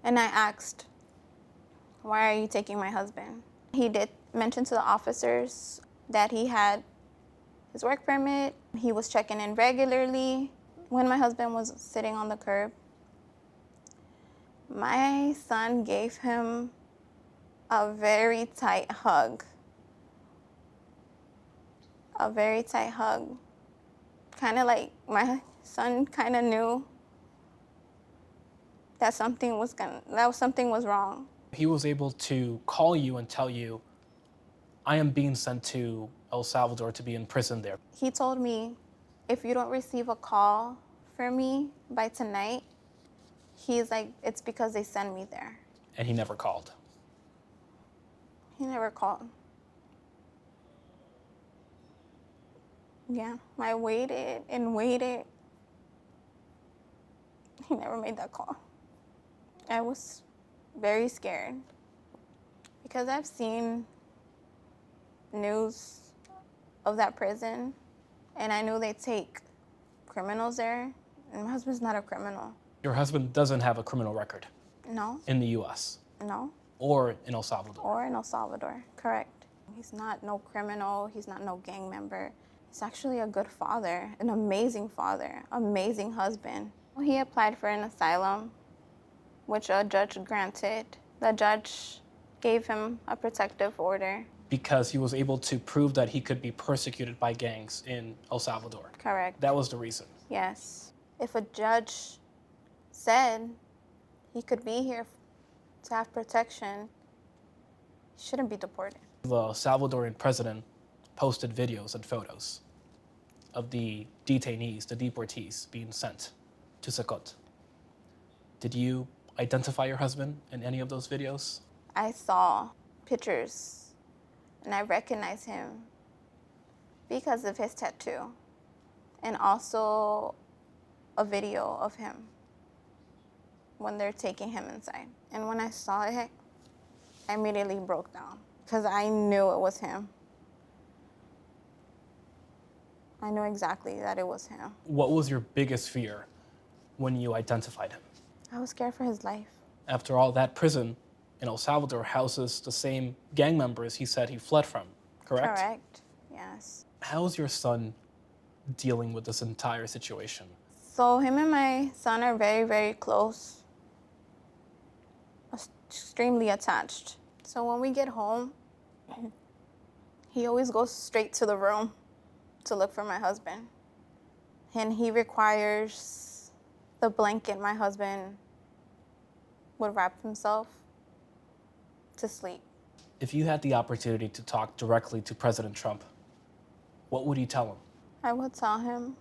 And I asked, why are you taking my husband? He did mention to the officers that he had his work permit. He was checking in regularly. When my husband was sitting on the curb, my son gave him a very tight hug. A very tight hug. Kind of like my son kind of knew that something was wrong. He was able to call you and tell you, I am being sent to El Salvador to be in prison there. He told me, if you don't receive a call for me by tonight, he's like, it's because they send me there. And he never called. He never called. Yeah, I waited and waited. He never made that call. I was very scared because I've seen news of that prison, and I knew they take criminals there, and my husband's not a criminal. Your husband doesn't have a criminal record No, in the U.S. no, or in El Salvador. or in El Salvador, correct. He's not no criminal, he's not no gang member. He's actually a good father, an amazing father, amazing husband. He applied for an asylum, which a judge granted. The judge gave him a protective order. Because he was able to prove that he could be persecuted by gangs in El Salvador. Correct. That was the reason. Yes. If a judge said he could be here to have protection, he shouldn't be deported. The Salvadorian president posted videos and photos of the detainees, the deportees, being sent to Secot. Did you identify your husband in any of those videos? I saw pictures and I recognized him because of his tattoo and also a video of him when they're taking him inside. And when I saw it, I immediately broke down because I knew it was him. I knew exactly that it was him. What was your biggest fear when you identified him? I was scared for his life. After all, that prison in El Salvador houses the same gang members he said he fled from, correct? Correct, yes. How's your son dealing with this entire situation? So him and my son are very, very close, extremely attached. So when we get home, he always goes straight to the room to look for my husband. And he requires the blanket my husband would wrap himself to sleep. If you had the opportunity to talk directly to President Trump, what would you tell him? I would tell him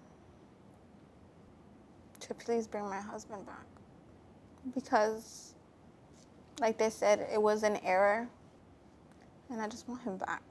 to please bring my husband back. Because, like they said, it was an error, and I just want him back.